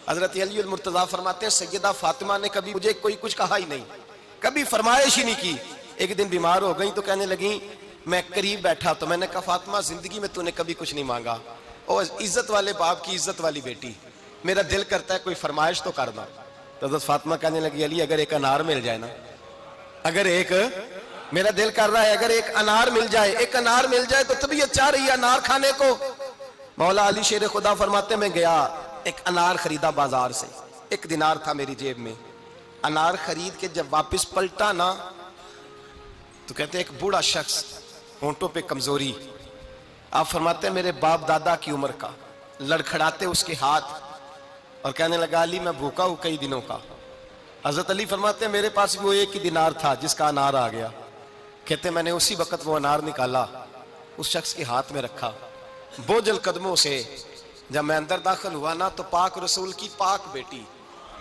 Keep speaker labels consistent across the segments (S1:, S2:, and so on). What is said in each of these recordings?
S1: حضرت علی المرتضیٰ فرماتے ہیں سیدہ فاطمہ نے کبھی مجھے کوئی کچھ کہا ہی نہیں، کبھی فرمائش ہی نہیں کی۔ ایک دن بیمار ہو گئیں تو کہنے لگیں، میں قریب بیٹھا تو میں نے کہا فاطمہ زندگی میں تو نے کبھی کچھ نہیں مانگا، اور عزت والے باپ کی عزت والی بیٹی، میرا دل کرتا ہے کوئی فرمائش تو کرنا۔ تو حضرت فاطمہ کہنے لگی علی اگر ایک انار مل جائے نا، اگر ایک، میرا دل کر رہا ہے اگر ایک انار مل جائے، ایک انار مل جائے تو طبیعت چاہ رہی ہے انار کھانے کو۔ مولا علی شیر خدا فرماتے میں گیا، ایک انار خریدا بازار سے، 1 دینار تھا میری جیب میں، انار خرید کے جب واپس پلٹا نا تو کہتے ہیں ایک بوڑھا شخص، ہونٹوں پہ کمزوری، آپ فرماتے ہیں میرے باپ دادا کی عمر کا، لڑکھڑاتے اس کے ہاتھ اور کہنے لگا علی میں بھوکا ہوں کئی دنوں کا۔ حضرت علی فرماتے ہیں میرے پاس وہ 1 ہی دینار تھا جس کا انار آ گیا، کہتے ہیں میں نے اسی وقت وہ انار نکالا، اس شخص کے ہاتھ میں رکھا، بوجھل قدموں سے جب میں اندر داخل ہوا نا تو پاک رسول کی پاک بیٹی،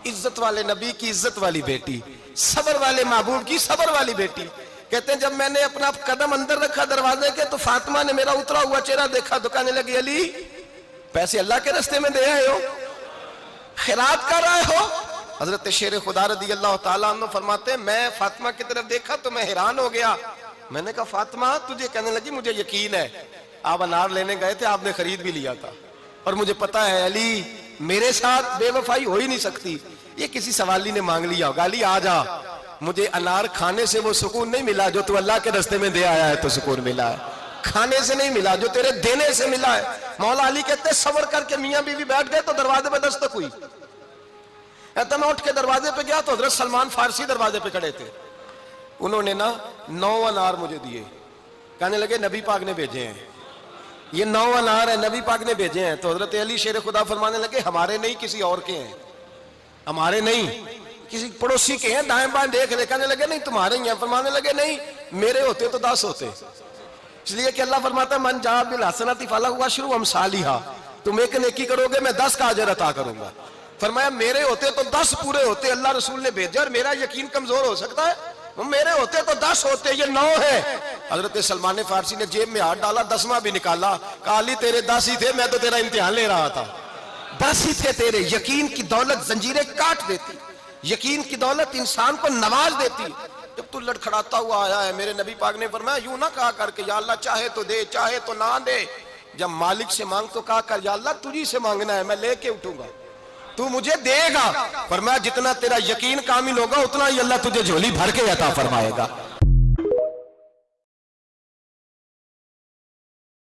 S1: عزت والے نبی کی عزت والی بیٹی، صبر والے محبوب کی صبر والی بیٹی، کہتے ہیں جب میں نے اپنا قدم اندر رکھا دروازے کے تو فاطمہ نے میرا اترا ہوا چہرہ دیکھا تو کہنے لگی علی پیسے اللہ کے راستے میں دے آئے ہو، خیرات کر رہے ہو؟ حضرت شیر خدا رضی اللہ تعالیٰ عنہ فرماتے ہیں میں فاطمہ کی طرف دیکھا تو میں حیران ہو گیا، میں نے کہا فاطمہ تجھے، کہنے لگی مجھے یقین ہے آپ انار لینے گئے تھے، آپ نے خرید بھی لیا تھا، اور مجھے پتا ہے علی میرے ساتھ بے وفائی ہو ہی نہیں سکتی، یہ کسی سوالی نے مانگ لیا ہوگا، علی آ جا، مجھے انار کھانے سے وہ سکون نہیں ملا جو تو اللہ کے راستے میں دے آیا ہے تو سکون ملا ہے، کھانے سے نہیں ملا جو تیرے دینے سے ملا ہے۔ مولا علی کہتے ہیں صبر کر کے میاں بیوی بیٹھ گئے تو دروازے پہ دستک ہوئی، کہتا میں اٹھ کے دروازے پہ گیا تو حضرت سلمان فارسی دروازے پہ کھڑے تھے، انہوں نے نا 9 انار مجھے دیے، کہنے لگے نبی پاک نے بھیجے ہیں، یہ 9 انار ہیں نبی پاک نے بھیجے ہیں۔ تو حضرت علی شیر خدا فرمانے لگے ہمارے نہیں کسی اور کے ہیں، ہمارے نہیں کسی پڑوسی کے ہیں، دائیں بائیں دیکھ لے، کہنے لگے نہیں تمہارے ہی ہیں، فرمانے لگے نہیں میرے ہوتے تو 10 ہوتے، اس لیے کہ اللہ فرماتا ہے من جاء بالحسنۃ فلہ عشر امثالھا، تم ایک نیکی کرو گے میں 10 کا اجر عطا کروں گا، فرمایا میرے ہوتے تو 10 پورے ہوتے، اللہ رسول نے بھیجا اور میرا یقین کمزور ہو سکتا ہے، میرے ہوتے تو 10 ہوتے، یہ 9 ہے۔ حضرت سلمان فارسی نے جیب میں ہاتھ ڈالا، 10واں بھی نکالا، کہا علی تیرے 10 ہی تھے، میں تو تیرا امتحان لے رہا تھا، 10 ہی تھے تیرے۔ یقین کی دولت زنجیریں کاٹ دیتی، یقین کی دولت انسان کو نواز دیتی۔ جب تو لڑکھڑاتا ہوا آیا ہے، میرے نبی پاک نے فرمایا یوں نہ کہا کر کے یا اللہ چاہے تو دے چاہے تو نہ دے، جب مالک سے مانگ تو کہا کر یا اللہ تجھی سے مانگنا ہے، میں لے کے اٹھوں گا، تو مجھے دے گا، فرمایا جتنا تیرا یقین کامل ہوگا اتنا ہی اللہ تجھے جھولی بھر کے عطا فرمائے گا۔